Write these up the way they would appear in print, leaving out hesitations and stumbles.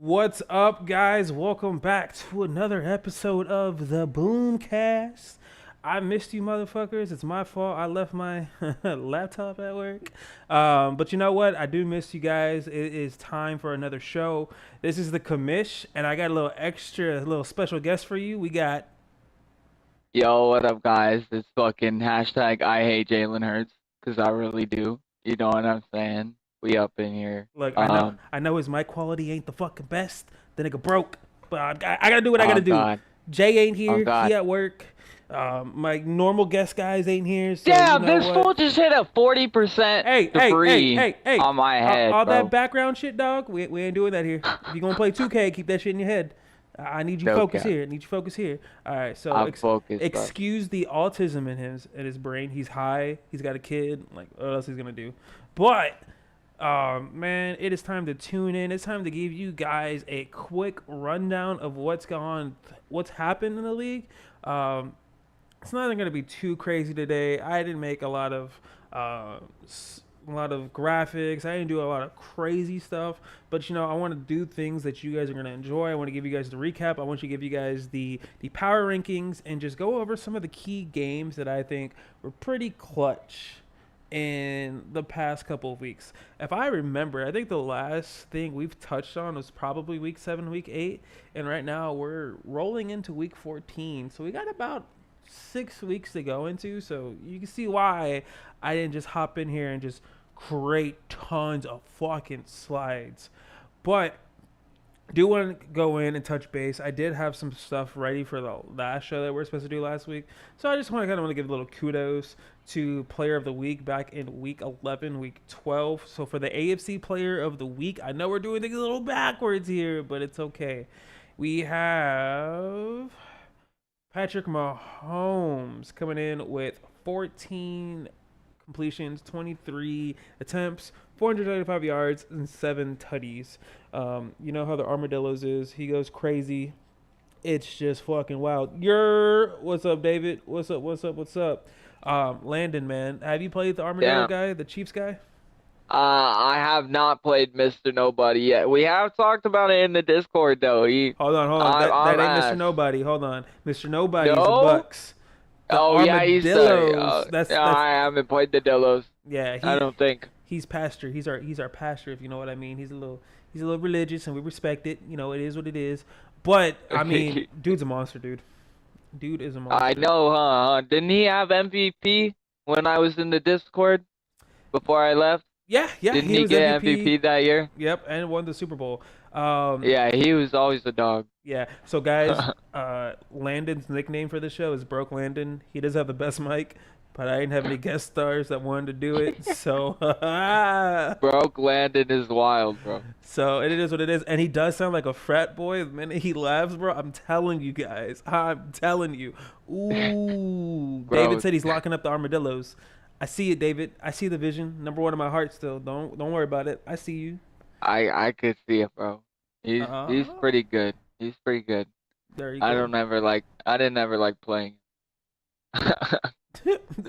What's up, guys? Welcome back to another episode of the Boomcast. I missed you, motherfuckers. It's my fault. I left my laptop at work. But you know what? I do miss you guys. It is time for another show. This is the commish, and I got a little extra, a little special guest for you. We got. Yo, what up, guys? It's fucking hashtag I hate Jalen Hurts, 'cause I really do. You know what I'm saying? We up in here. Look, I know his mic quality ain't the fucking best. The nigga broke, but I gotta do what I gotta Oh do. God, Jay ain't oh here. He God. at work. My normal guest guys ain't here, so you Damn, know this what? fool just hit a 40% Hey, debris hey! on my All, head, all that bro. background shit, dog. We ain't doing that here. If you gonna play 2K, keep that shit in your head. I need you focus Okay, here. I need you focus here. All right, so I'm focused, bro. excuse the autism in his brain. He's high. He's got a kid. Like what else he's gonna do? But man, it is time to tune in. It's time to give you guys a quick rundown of what's happened in the league. Um, it's not going to be too crazy today. I didn't make uh, a lot of graphics. I didn't do a lot of crazy stuff, but I want to do things that you guys are going to enjoy. I want to give you guys the recap. I want to give you guys the power rankings and just go over some of the key games that I think were pretty clutch in the past couple of weeks. If I remember, I think the last thing we've touched on was probably week 7, week 8, and right now we're rolling into week 14. So we got about 6 weeks to go into. So you can see why I didn't just hop in here and just create tons of fucking slides. But do want to go in and touch base. I did have some stuff ready for the last show that we are supposed to do last week. So I just want to give a little kudos to player of the week back in week 11, week 12. So for the AFC player of the week, I know we're doing things a little backwards here, but it's okay. We have Patrick Mahomes coming in with 14 completions, 23 attempts, 495 yards, and 7 tutties. You know how the Armadillos is. He goes crazy. It's just fucking wild. What's up, David? What's up? Landon, man. Have you played the Armadillo Damn. guy, the Chiefs guy? I have not played Mr. Nobody yet. We have talked about it in the Discord, though. Hold on. That I'm ain't Mr. ass. Nobody. Hold on. Mr. Nobody is the No? Bucks. The Oh yeah, Armadillos. That's I haven't played the Dillos. yeah, I don't think. he's pastor. He's our pastor, if you know what I mean. He's a little religious, and we respect it. It is what it is. But I mean, dude's a monster, dude. Dude is a I monster. know, huh? Didn't he have MVP when I was in the Discord before I left? Yeah, Didn't he he was get MVP. MVP that year? Yep, and won the Super Bowl. Um, Yeah, he was always a dog. yeah. So guys, Landon's nickname for the show is Broke Landon. He does have the best mic, but I didn't have any guest stars that wanted to do it. So Broke Landon is wild, bro. So it is what it is, and he does sound like a frat boy. The minute he laughs, bro, I'm telling you guys, I'm telling you. Ooh, David Bro, said he's locking up the armadillos. I see it, David. I see the vision. Number one in my heart still. Don't worry about it. I see you. I could see it, bro. He's Uh, pretty good. He's pretty good. there you I go. don't ever like I didn't ever like playing.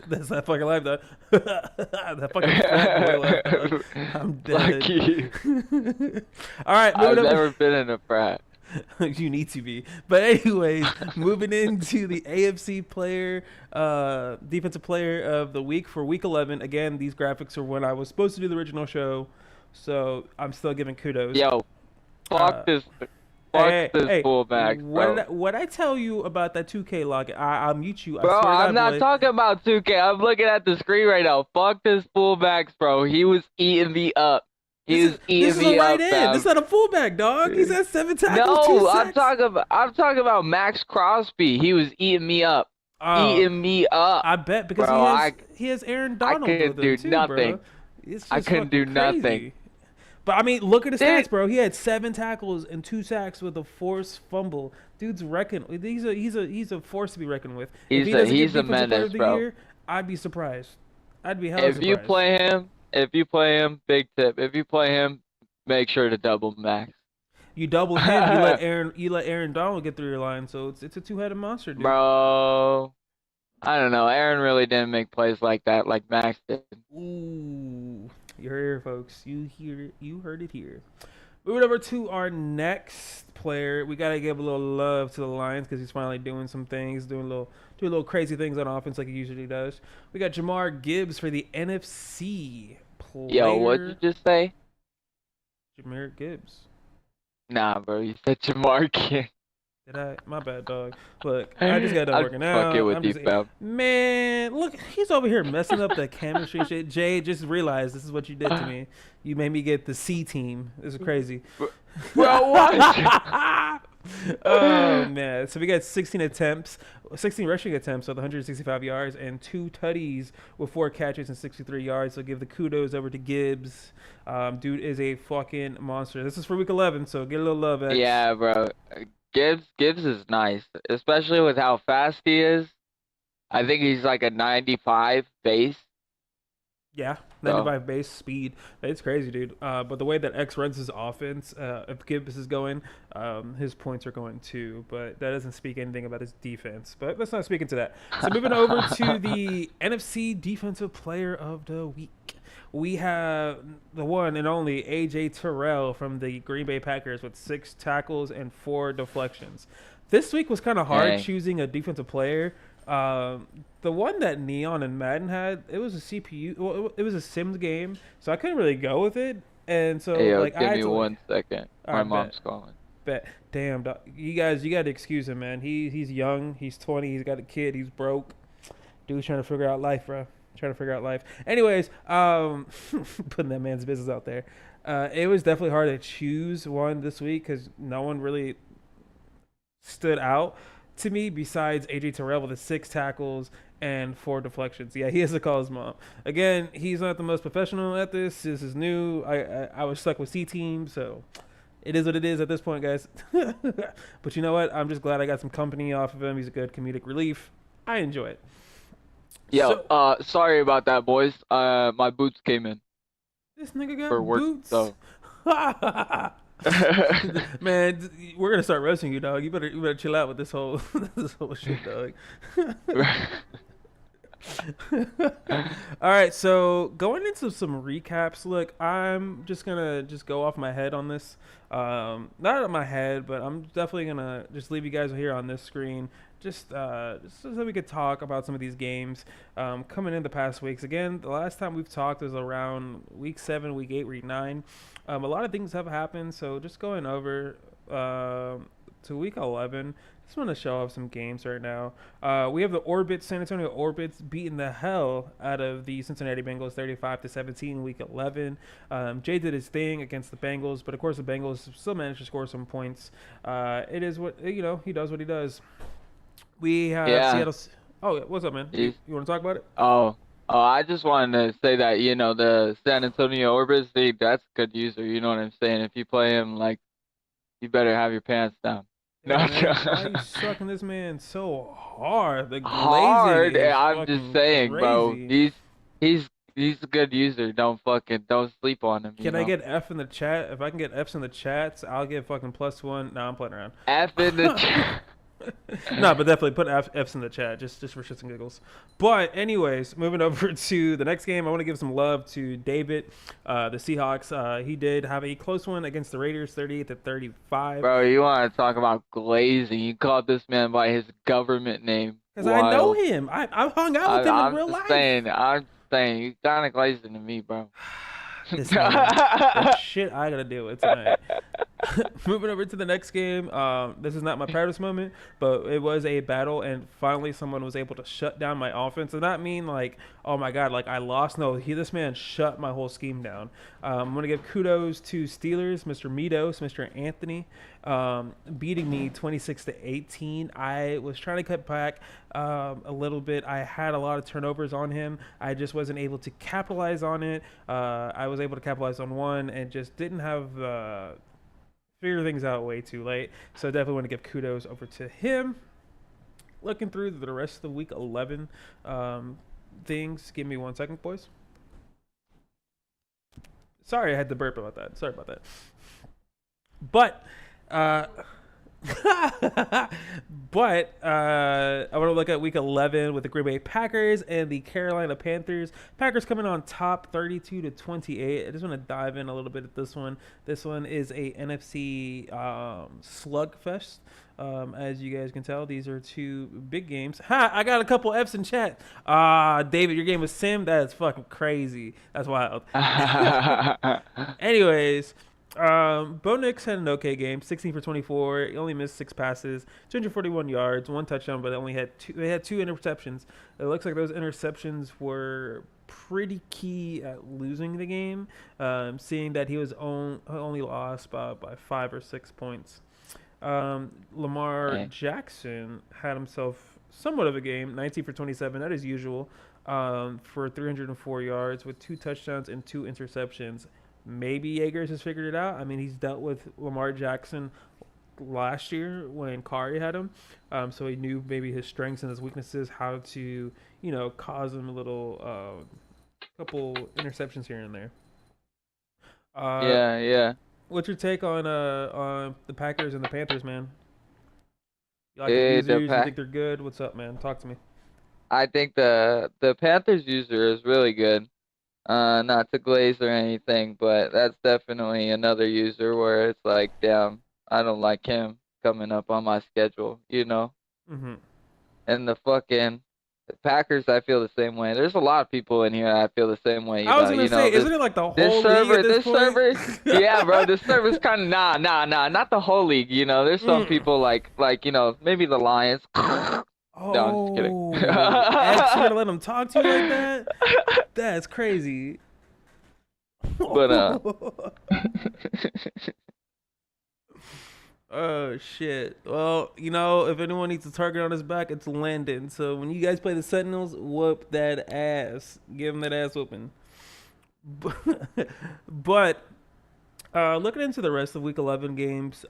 That's that fucking life, though. That fucking frat boy life, dog. I'm Fuck dead. you. All right, I've moving up. never been in a frat. You need to be. But anyways, moving into the AFC defensive player of the week for week 11. Again, these graphics are when I was supposed to do the original show, so I'm still giving kudos. Yo, Uh, fuck this fuck hey, this hey, fullbacks, bro. what I tell you about that 2K login? I'll mute you. I Bro, swear to I'm God, not boy. talking about 2K. I'm looking at the screen right now. Fuck this fullbacks, bro. He was eating me up. This He is was this eating is a me right up, end. This is fam. not a fullback, dog. He's had 7 tackles, two No, sacks. I'm talking about Max Crosby. He was eating me up. Oh, Eating me up. I bet because he Bro, has he has Aaron I Donald with couldn't him do too, bro. nothing. It's I just couldn't fucking do nothing. crazy. But I mean, look at his Dude, stats, bro. He had 7 tackles and 2 sacks with a forced fumble. Dude's reckon. He's a force to be reckoned with. If he doesn't get he's a defensive player of menace, the bro. year, I'd be surprised. I'd be hella surprised. If you play him, big tip. If you play him, make sure to double Max. You double him, you let Aaron Donald get through your line, so it's a two-headed monster, dude. Bro, I don't know. Aaron really didn't make plays like that like Max did. Ooh, you heard it here, folks. You heard it here. Moving over to our next player, we gotta give a little love to the Lions because he's finally doing some things, doing little crazy things on offense like he usually does. We got Jamar Gibbs for the NFC Yo, what'd you player. just say? Jamar Gibbs. Nah, bro, you said Jamarcus. Did I? My bad, dog. Look, I just got done I'm working fucking out. with I'm you, just, fam. man. Look, he's over here messing up the chemistry shit. Jay, just realized this is what you did to me. You made me get the C team. This is crazy. Bro, what? Oh man! So we got 16 rushing attempts with 165 yards and 2 tutties with 4 catches and 63 yards. So give the kudos over to Gibbs. Dude is a fucking monster. This is for week 11, so get a little love, X. Yeah, bro. Gibbs is nice, especially with how fast he is. I think he's like a 95 base. Yeah, So 95 base speed. It's crazy, dude. But the way that X runs his offense, if Gibbs is going, his points are going too. But that doesn't speak anything about his defense. But let's not speak into that. So moving over to the NFC Defensive Player of the Week. We have the one and only A.J. Terrell from the Green Bay Packers with 6 tackles and 4 deflections. This week was kind of hard hey, choosing a defensive player. The one that Neon and Madden had, it was a CPU. Well, it was a Sims game, so I couldn't really go with it. And so, hey, yo, like, I give had me to, like, 1 second. all My right, bet, mom's calling. bet. Damn, dog. You guys, you got to excuse him, man. He's young. He's 20. He's got a kid. He's broke. Dude's trying to figure out life, bro. Trying to figure out life. Anyways, putting that man's business out there. It was definitely hard to choose one this week because no one really stood out to me besides AJ Terrell with his 6 tackles and 4 deflections. Yeah, he has to call his mom. Again, he's not the most professional at this. This is new. I was stuck with C team, so it is what it is at this point, guys. But you know what? I'm just glad I got some company off of him. He's a good comedic relief. I enjoy it. Yo, So sorry about that, boys. My boots came in this nigga got for work, boots. so. Man, we're gonna start roasting you, dog. You better chill out with this whole this whole shit, dog. All right, so going into some recaps. Look, I'm just gonna go off my head on this. Not on my head, but I'm definitely gonna just leave you guys here on this screen. Just so that we could talk about some of these games coming in the past weeks. Again, the last time we've talked was around week 7, week 8, week 9. A lot of things have happened, so just going over to week 11. Just want to show off some games right now. We have the San Antonio Orbits beating the hell out of the Cincinnati Bengals 35-17 week 11. Jay did his thing against the Bengals, but of course the Bengals still managed to score some points. It is what, he does what he does. We have Yeah. Seattle. Oh, what's up, man? You want to talk about it? Oh, I just wanted to say that, the San Antonio Orbis, that's a good user, you know what I'm saying? If you play him, like, you better have your pants down. No, Hey, man, why are you sucking this man so hard? The glazing hard. is I'm just fucking saying, bro. crazy. He's a good user. Don't sleep on him, Can I get F in the chat? If I can get F's in the chats, I'll get fucking +1. Nah, I'm playing around. F in the chat. No, but definitely put F's in the chat just for shits and giggles. But anyways, moving over to the next game, I want to give some love to David, the Seahawks. He did have a close one against the Raiders, 38-35. Bro, you want to talk about glazing? You called this man by his government name. Because I know Wild. him. I've hung out with him in real life. I'm saying, you kind of glazing to me, bro. This man, that shit I gotta deal with tonight. Moving over to the next game. This is not my proudest moment, but it was a battle, and finally someone was able to shut down my offense. And not mean like, oh my god, like I lost. No, this man shut my whole scheme down. I'm gonna give kudos to Steelers, Mr. Meados, Mr. Anthony, beating me 26-18. I was trying to cut back a little bit. I had a lot of turnovers on him. I just wasn't able to capitalize on it. I was able to capitalize on one and just didn't have figure things out way too late. So I definitely want to give kudos over to him. Looking through the rest of the week 11 things. Give me 1 second, boys. Sorry, I had to burp about that. Sorry about that. But But I want to look at Week 11 with the Green Bay Packers and the Carolina Panthers. Packers coming on top, 32-28. I just want to dive in a little bit at this one. This one is a NFC slugfest. As you guys can tell, these are two big games. Ha! I got a couple F's in chat. David, your game was Sim. That's fucking crazy. That's wild. Anyways, Bo Nix had an okay game, 16 for 24. He only missed 6 passes, 241 yards, 1 touchdown, but they only had two. They had 2 interceptions. It looks like those interceptions were pretty key at losing the game. Seeing that he was only lost by 5 or 6 points. Lamar Dang. Jackson had himself somewhat of a game, 19 for 27. That is usual. For 304 yards with 2 touchdowns and 2 interceptions. Maybe Yeagers has figured it out. I mean, he's dealt with Lamar Jackson last year when Kari had him, so he knew maybe his strengths and his weaknesses, how to cause him a little couple interceptions here and there. Uh, Yeah. what's your take on the Packers and the Panthers, man? You like the Eh, the users? You pack. think they're good? What's up, man? Talk to me. I think the Panthers user is really good. Not to glaze or anything, but that's definitely another user where it's like, damn, I don't like him coming up on my schedule. Mm-hmm. And the Packers, I feel the same way. There's a lot of people in here I feel the same way I was about. gonna say, This isn't it like the this whole league at server, this this point? server, yeah, bro, this server's kind of nah, not the whole league. There's some Mm. people like maybe the Lions. No, I'm just kidding. Oh, X, you're gonna let him talk to you like that? That's crazy. But Oh shit. Well, if anyone needs a target on his back, it's Landon. So when you guys play the Sentinels, whoop that ass. Give him that ass whooping. But looking into the rest of Week 11 games,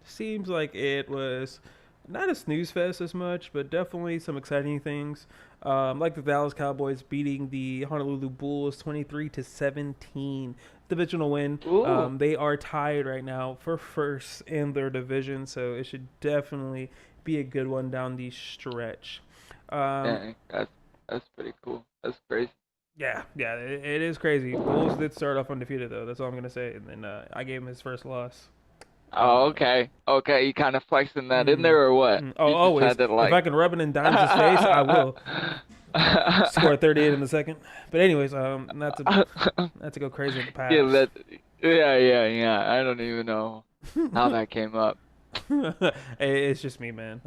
seems like it was not a snooze fest as much, but definitely some exciting things. Like the Dallas Cowboys beating the Honolulu Bulls 23-17, divisional win. ooh, They are tied right now for first in their division, so it should definitely be a good one down the stretch. Um, dang, that's pretty cool. That's crazy. yeah, it is crazy. Bulls did start off undefeated though. That's all I'm gonna say. And then I gave him his first loss. Oh, Um, okay. You kind of flexing that in mm, there or what? Oh, You just always. had to If like. I can rub it in Dimes' face, I will. Score 38 in the second. But anyways, not to go crazy in the Yeah, past. yeah. I don't even know how that came up. It's just me, man.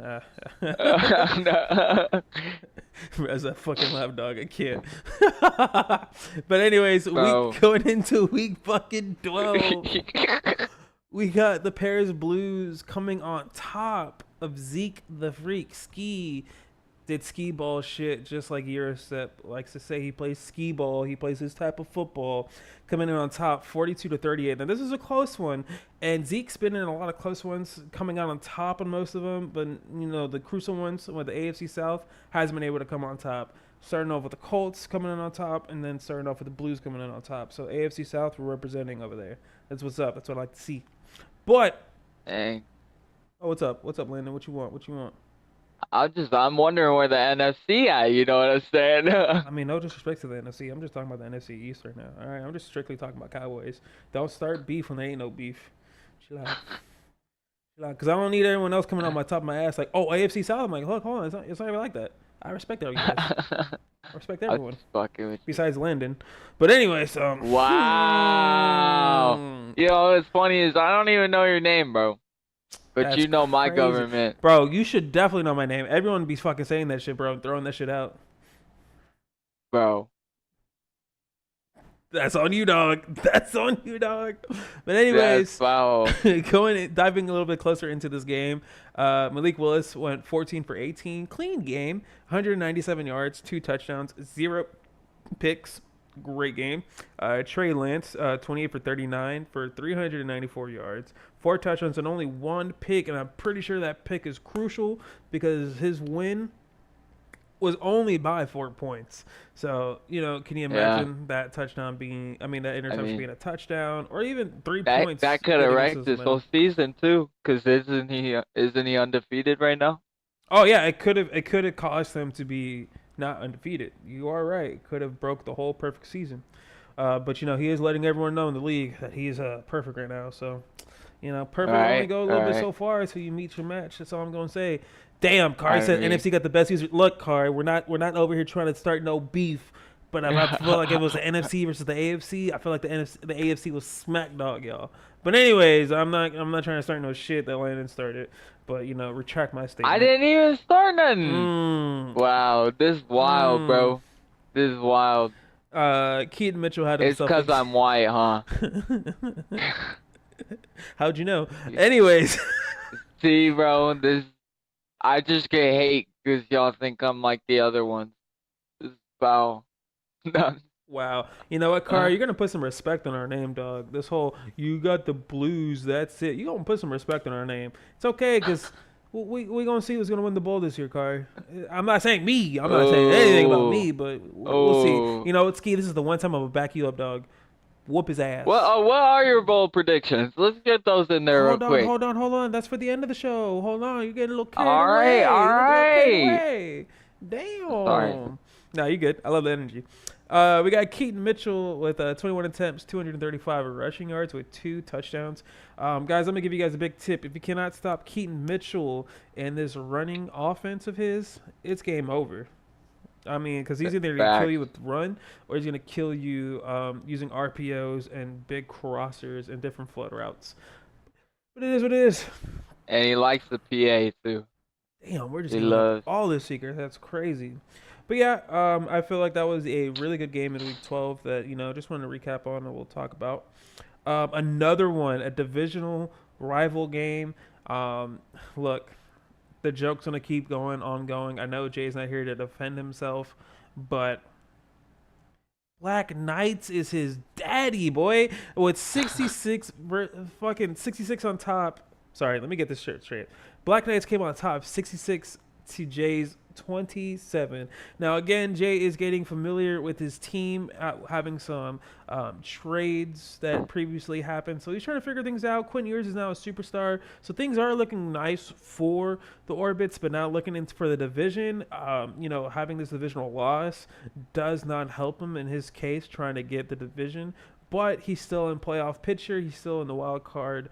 As a fucking lapdog, I can't. But anyways, Bro. week going into week fucking 12, we got the Paris Blues coming on top of Zeke the Freak Ski. Did skee ball shit just like Eurostep likes to say. He plays skee ball. He plays his type of football. Coming in on top, 42-38. Now this is a close one, and Zeke's been in a lot of close ones, coming out on top on most of them. But the crucial ones with the AFC South has been able to come on top. Starting off with the Colts coming in on top, and then starting off with the Blues coming in on top. So AFC South, we're representing over there. That's what's up. That's what I like to see. But Dang. what's up? What's up, Landon? What you want? What you want? I'm wondering where the NFC at, you know what I'm saying? I mean, no disrespect to the NFC. I'm just talking about the NFC East right now. All right, I'm just strictly talking about Cowboys. Don't start beef when there ain't no beef. Chill out. Chill out. Because I don't need everyone else coming on my top of my ass like, oh, AFC South. I'm like, look, hold on. It's not even like that. I respect all you guys. I respect I'm everyone just fucking with you. besides Landon. But anyways, Wow. What's funny is I don't even know your name, bro. But that's you know my crazy. government. Bro, you should definitely know my name. Everyone be fucking saying that shit, bro. Throwing that shit out. Bro. That's on you, dog. That's on you, dog. But That's anyways, foul. diving a little bit closer into this game, Malik Willis went 14 for 18, clean game, 197 yards, 2 touchdowns, 0 picks, great game. Trey Lance, 28 for 39 for 394 yards, 4 touchdowns, and only 1 pick. And I'm pretty sure that pick is crucial because his win was only by 4 points. So, can you Yeah, imagine that touchdown being, I mean, that I interception mean being a touchdown or even three that points could have getting us wrecked this this whole momentum? season too. Cause isn't he undefeated right now? Oh, yeah, it could have caused them to be not undefeated. You are right. It could have broke the whole perfect season. But, he is letting everyone know in the league that he is perfect right now. So, All perfect only right, go a all little bit right. so far until you meet your match. That's all I'm gonna say. Damn, Kari I said mean, NFC got the best user. Look, Kari, we're not over here trying to start no beef. But if I feel like it was the NFC versus the AFC, I feel like the AFC was smack dog, y'all. But anyways, I'm not trying to start no shit that Landon started. But retract my I statement. didn't even start nothing. Mm, Wow, this is wild, mm. bro. This is wild. Keaton Mitchell had It's himself a. 'cause I'm white, huh? How'd you know? Anyways. See, bro, I just get hate 'cause y'all think I'm like the other ones. This is foul. None. Wow. You know what, Car? You're gonna put some respect on our name, dog. This whole "you got the blues," that's it. You gonna put some respect on our name. It's okay, cause we gonna see who's gonna win the bowl this year, Car. I'm not saying me. I'm not saying anything about Oh, me, but we'll see. oh. You know what, Ski? This is the one time I'm gonna back you up, dog. Whoop his What? ass. What are your bold predictions? Let's get those in there real Hold on, quick. hold on, hold on. That's for the end of the show. Hold on. You're getting a little carried All right, all away. You're getting a little carried right. away. Sorry. Damn. No, you good. I love the energy. We got Keaton Mitchell with 21 attempts, 235 rushing yards with 2 touchdowns. Guys, I'm gonna give you guys a big tip. If you cannot stop Keaton Mitchell in this running offense of his, it's game over. I mean, because he's either gonna kill you Facts. with run or he's gonna kill you using RPOs and big crossers and different flood routes. But it is what it is. And he likes the PA too. Damn, we're just He giving up loves. all this secret. That's crazy. But yeah, I feel like that was a really good game in Week 12 that just wanted to recap on and we'll talk about. Another one, a divisional rival game. Look, the joke's gonna keep going, ongoing. I know Jay's not here to defend himself, but Black Knights is his daddy, boy. With 66, fucking 66 on top. Sorry, let me get this shirt straight. Black Knights came on top, 66 to Jay's 27. Now, again, Jay is getting familiar with his team, having some trades that previously happened. So he's trying to figure things out. Quinn Ewers is now a superstar. So things are looking nice for the Orbits, but now looking into for the division, having this divisional loss does not help him in his case trying to get the division. But he's still in playoff picture. He's still in the wild card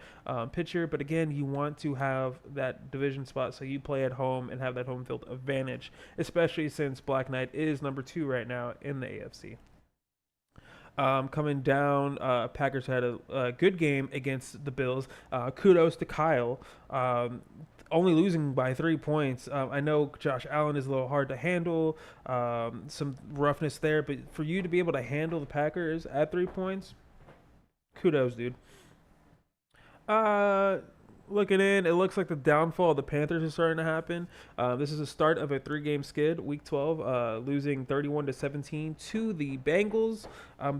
picture. But again, you want to have that division spot so you play at home and have that home field advantage, especially since Black Knight is number 2 right now in the AFC. Coming down, Packers had a good game against the Bills. Kudos to Kyle. Only losing by 3 points. I know Josh Allen is a little hard to handle, some roughness there, but for you to be able to handle the Packers at 3 points, kudos, dude. Uh, Looking in, it looks like the downfall of the Panthers is starting to happen. This is the start of a 3-game skid, Week 12, losing 31-17 to the Bengals.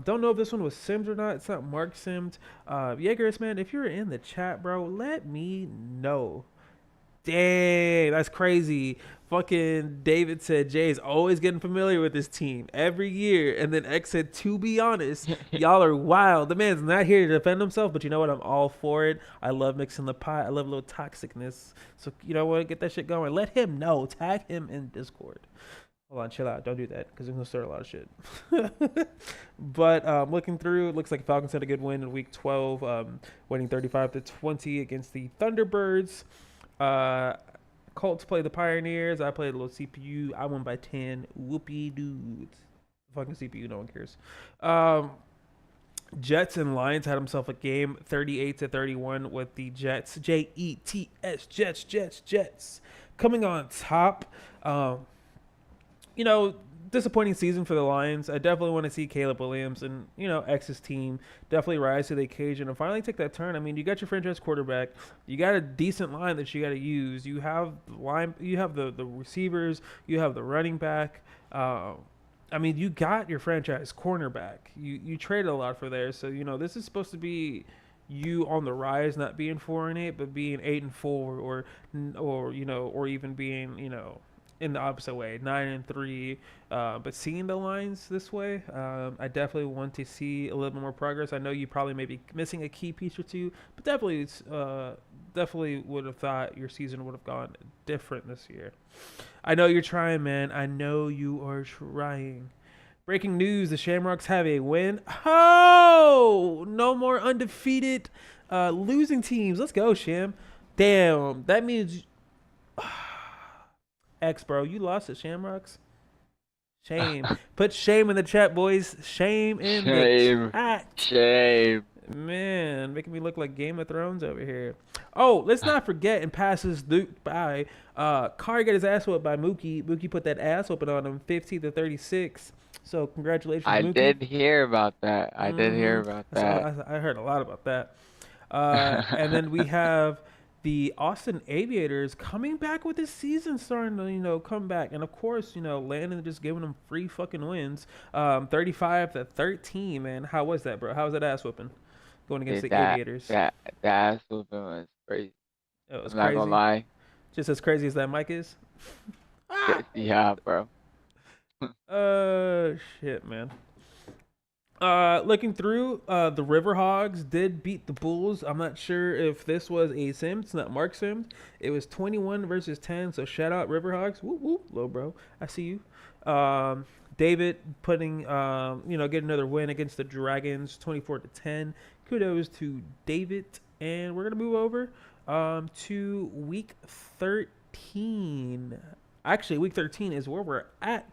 Don't know if this one was simmed or not. It's not Mark simmed. Jaegers, man, if you're in the chat, bro, let me know. Dang, that's crazy. Fucking David said Jay's always getting familiar with this team every year. And then X said, to be honest, y'all are wild. The man's not here to defend himself, but you know what? I'm all for it. I love mixing the pot. I love a little toxicness. So, you know what? Get that shit going. Let him know. Tag him in Discord. Hold on, chill out. Don't do that because we're going to start a lot of shit. But looking through, it looks like Falcons had a good win in Week 12, winning 35-20 against the Thunderbirds. Uh, Colts played the Pioneers. I played a little CPU. I won by 10. Whoopie dudes. Fucking CPU, no one cares. Jets and Lions had himself a game 38-31 with the Jets. Jets, Jets. Coming on top. You know, disappointing season for the Lions. I definitely want to see Caleb Williams and, X's team definitely rise to the occasion and finally take that turn. I mean, you got your franchise quarterback. You got a decent line that you got to use. You have the receivers. You have the running back. I mean, you got your franchise cornerback. You traded a lot for there. So, this is supposed to be you on the rise, not being 4-8, but being 8-4 or even being, in the opposite way, 9-3. But seeing the lines this way, I definitely want to see a little bit more progress. I know you probably may be missing a key piece or two, but definitely would have thought your season would have gone different this year. I know you're trying, man. I know you are trying. Breaking news: the Shamrocks have a win. Oh, no more undefeated losing teams. Let's go, Sham. Damn, that means X, bro. You lost at Shamrocks. Shame. Put shame in the chat, boys. Shame in the Shame. chat. Shame. Man, making me look like Game of Thrones over here. Oh, let's not forget and pass this dude by. Kari got his ass whooped by Mookie. Mookie put that ass whooping on him, 50-36. So congratulations, I Mookie. did hear about that. I did hear about that. I heard a lot about that. And then we have the Austin Aviators coming back with this season starting to, come back. And of course, Landon just giving them free fucking wins. 35-13, man. How was that, bro? How was that ass whooping going against the Aviators? That ass whooping was crazy. It was I'm not gonna lie. Just as crazy as that mic is. Yeah, bro. Shit, man. Looking through, the Riverhogs did beat the Bulls. I'm not sure if this was a sim. It's not Mark sim. It was 21-10. So shout out Riverhogs. Whoop whoop, low bro. I see you. David putting, get another win against the Dragons, 24-10. Kudos to David. And we're gonna move over, to week 13. Actually, week 13 is where we're at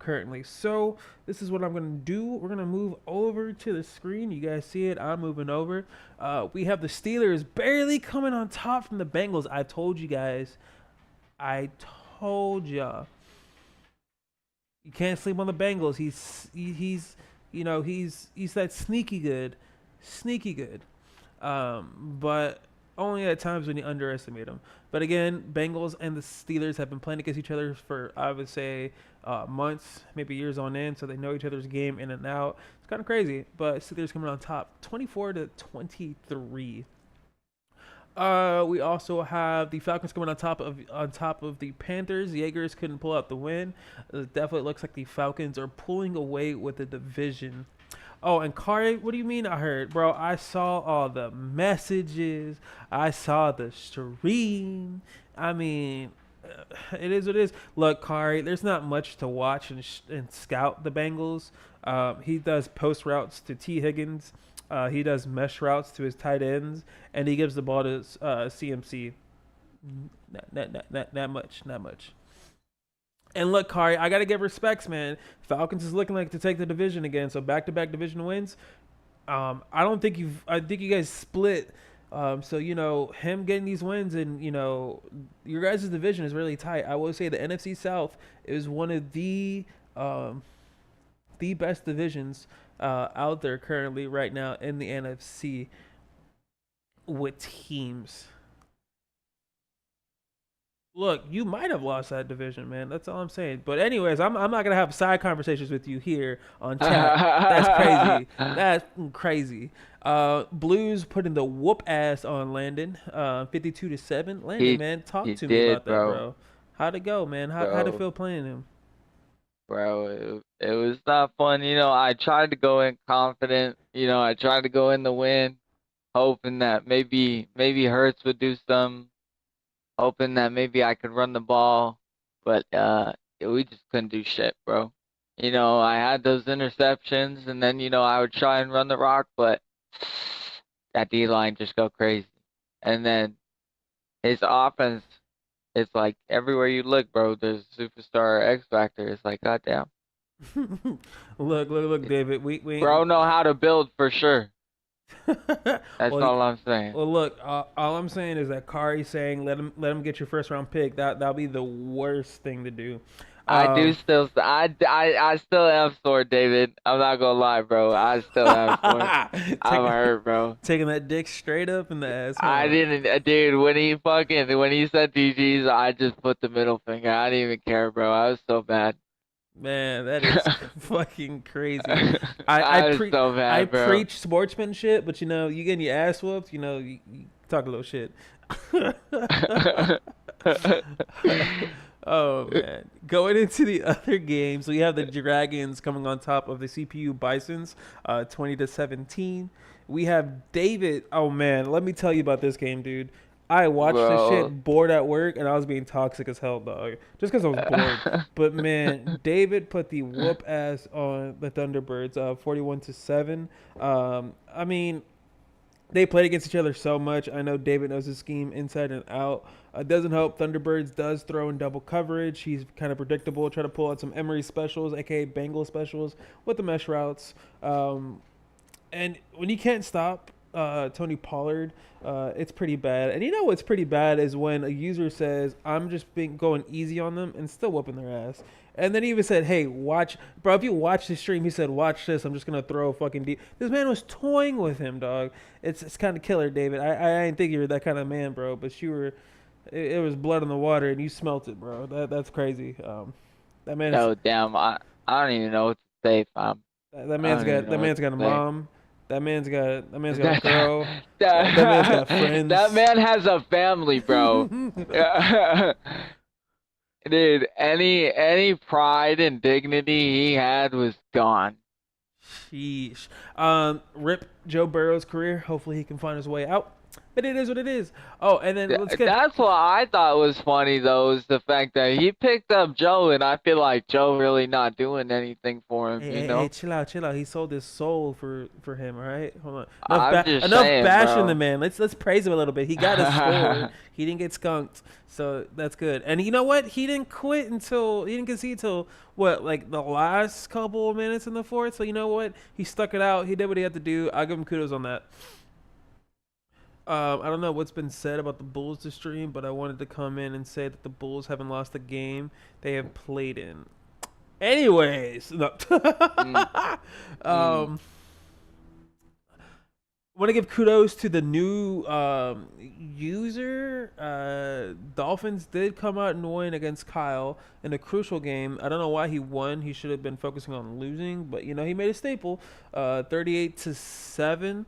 currently. So this is what I'm going to do. We're going to move over to the screen. You guys see it. I'm moving over. We have the Steelers barely coming on top from the Bengals. I told you guys. I told y'all. You can't sleep on the Bengals. He's that sneaky good. Sneaky good. But only at times when you underestimate them. But again, Bengals and the Steelers have been playing against each other for, I would say, months, maybe years on end, so they know each other's game in and out. It's kind of crazy, but Steelers coming on top, 24-23. We also have the Falcons coming on top of the Panthers. The Jaegers couldn't pull out the win. It definitely looks like the Falcons are pulling away with the division. Oh, and Kari, what do you mean I heard? Bro, I saw all the messages. I saw the stream. I mean, it is what it is. Look, Kari, there's not much to watch and scout the Bengals. He does post routes to T. Higgins. He does mesh routes to his tight ends. And he gives the ball to CMC. Not much. And look, Kari, I gotta give respects, man. Falcons is looking like to take the division again, so back-to-back division wins. I think you guys split. So him getting these wins and your guys' division is really tight. I will say the NFC South is one of the best divisions out there currently right now in the NFC with teams. Look, you might have lost that division, man. That's all I'm saying. But anyways, I'm not gonna have side conversations with you here on chat. That's crazy. That's crazy. Blues putting the whoop ass on Landon, 52-7. Landon, man, talk to me about that, bro. How'd it go, man? How'd it feel playing him? Bro, it was not fun. I tried to go in confident. I tried to go in the win, hoping that maybe Hurts would do some. Hoping that maybe I could run the ball, but we just couldn't do shit, bro. I had those interceptions, and then I would try and run the rock, but that D line just go crazy. And then his offense is like everywhere you look, bro. There's superstar X Factor. It's like goddamn. Look, David. We bro know how to build for sure. That's all I'm saying. Well, look, all I'm saying is that Kari's saying let him get your first round pick. That'll be the worst thing to do. I still am sore, David. I'm not gonna lie, bro. I still am sore. I'm hurt, bro. Taking that dick straight up in the ass. Huh? I didn't, dude. When he said GGs, I just put the middle finger. I didn't even care, bro. I was so bad. Man, that is fucking crazy. I so bad, bro. preach sportsmanship, but you getting your ass whooped, you talk a little shit. Oh man. Going into the other games, we have the Dragons coming on top of the CPU Bisons, 20-17. We have David. Oh man, let me tell you about this game, dude. I watched this Bro. shit bored at work, and I was being toxic as hell, dog. Just because I was bored. But man, David put the whoop ass on the Thunderbirds, 41-7. I mean, they played against each other so much. I know David knows his scheme inside and out. Doesn't help. Thunderbirds does throw in double coverage. He's kind of predictable. Try to pull out some Emery specials, aka Bengal specials, with the mesh routes. And when you can't stop Tony Pollard, it's pretty bad. And you know what's pretty bad is when a user says, "I'm just being going easy on them," and still whooping their ass. And then he even said, "Hey, watch, bro. If you watch the stream," he said, "Watch this. I'm just gonna throw a fucking deep." This man was toying with him, dog. It's kind of killer, David. I didn't think you were that kind of man, bro. But you were. It was blood on the water, and you smelt it, bro. That's crazy. That man is Yo, damn, I don't even know what to say, fam. that I man's don't even got know that what man's to got a say. mom. That man's got a That girl. That man's got that friends. man has a family, bro. Dude, any pride and dignity he had was gone. Sheesh. Rip Joe Burrow's career. Hopefully he can find his way out. But it is what it is. Oh, and then let's get. That's what I thought was funny though, is the fact that he picked up Joe, and I feel like Joe really not doing anything for him, Hey, you hey, hey, know? chill out, chill out. He sold his soul for him. All right, hold on. I'm just Enough saying, bashing the bro. man. Let's praise him a little bit. He got his score. He didn't get skunked, so that's good. And you know what? He didn't quit until he didn't concede until what, like the last couple of minutes in the fourth. So you know what? He stuck it out. He did what he had to do. I give him kudos on that. I don't know what's been said about the Bulls this stream, but I wanted to come in and say that the Bulls haven't lost a game they have played in. Anyways, no. Mm, mm. um, want to give kudos to the new user. Dolphins did come out and win against Kyle in a crucial game. I don't know why he won. He should have been focusing on losing, but you know he made a staple. 38-7.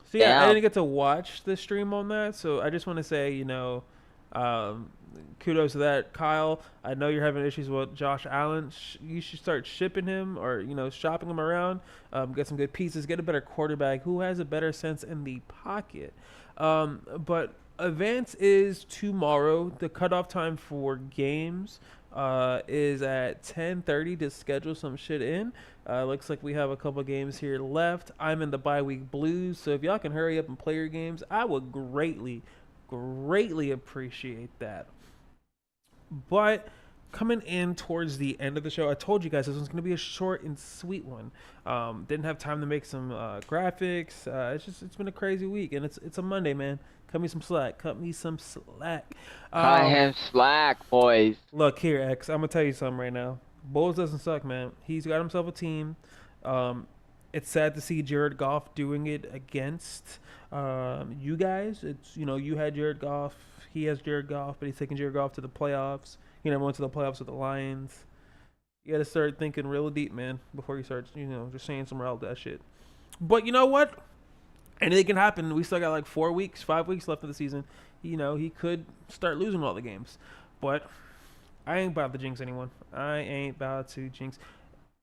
So yeah, I Damn. didn't get to watch the stream on that, so I just want to say, um, kudos to that, Kyle. I know you're having issues with Josh Allen. You should start shipping him or shopping him around. Get some good pieces. Get a better quarterback who has a better sense in the pocket. But advance is tomorrow. The cutoff time for games is at 10:30 to schedule some shit in. Looks like we have a couple games here left. I'm in the bye week blues, so if y'all can hurry up and play your games, I would greatly appreciate that. But coming in towards the end of the show, I told you guys this was going to be a short and sweet one. Didn't have time to make some graphics. It's been a crazy week, and it's a Monday, man. Cut me some slack. Cut me some slack. Cut him slack, boys. Look here, X. I'm gonna tell you something right now. Bulls doesn't suck, man. He's got himself a team. Um, it's sad to see Jared Goff doing it against you guys. It's you had Jared Goff. He has Jared Goff, but he's taking Jared Goff to the playoffs. He never went to the playoffs with the Lions. You got to start thinking real deep, man, before you start just saying some real that shit. But you know what? Anything can happen. We still got like 4 weeks, 5 weeks left of the season. He could start losing all the games, but I ain't about to jinx anyone. I ain't about to jinx.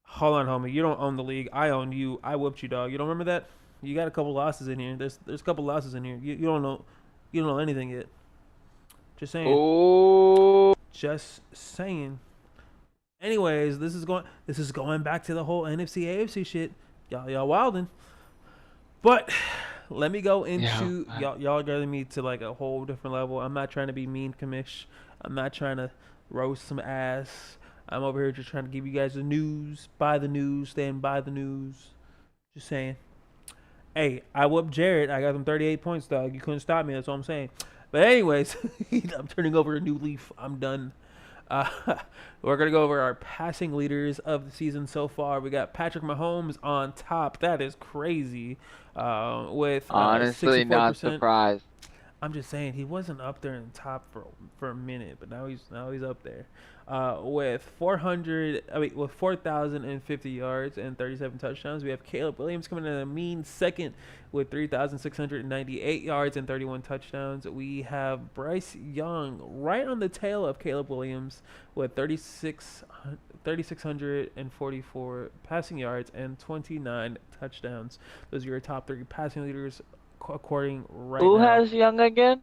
Hold on, homie. You don't own the league. I own you. I whooped you, dog. You don't remember that? You got a couple losses in here. There's a couple losses in here. You don't know. You don't know anything yet. Just saying. Oh, Just saying. Anyways, this is going back to the whole NFC AFC shit. Y'all wildin'. But let me go yeah. into y'all getting me to like a whole different level. I'm not trying to be mean commish. I'm not trying to roast some ass. I'm over here just trying to give you guys the news. Buy the news. Stand by the news. Just saying. Hey, I whooped Jared. I got him 38 points, dog. You couldn't stop me. That's all I'm saying. But anyways, I'm turning over a new leaf. I'm done. Uh, we're going to go over our passing leaders of the season so far. We got Patrick Mahomes on top. That is crazy. With Honestly, not 64%. surprised. I'm just saying he wasn't up there in the top for a minute, but now he's up there, with 400. I mean, with 4,050 yards and 37 touchdowns. We have Caleb Williams coming in a mean second with 3,698 yards and 31 touchdowns. We have Bryce Young right on the tail of Caleb Williams with 3,644 passing yards and 29 touchdowns. Those are your top three passing leaders according right Who now. has Young again?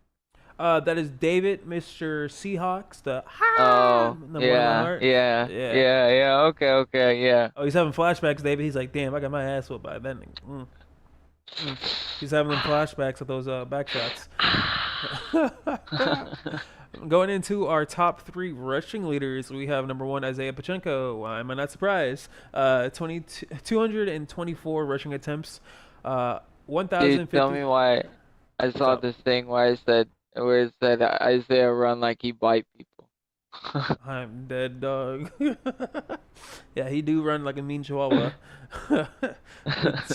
That is David, Mr. Seahawks, the Oh, number one in my yeah, heart. yeah, Yeah. yeah, yeah. Okay, okay, yeah. Oh, he's having flashbacks, David. He's like, damn, I got my ass whooped by then. Mm. He's having them flashbacks of those back shots. Going into our top three rushing leaders, we have number one, Isaiah Pacheco. Why am I not surprised? 224 rushing attempts, Dude, tell 1,050. me why I What's saw up? this thing where it said Isaiah run like he bite people. I'm dead, dog. Yeah, he do run like a mean chihuahua. With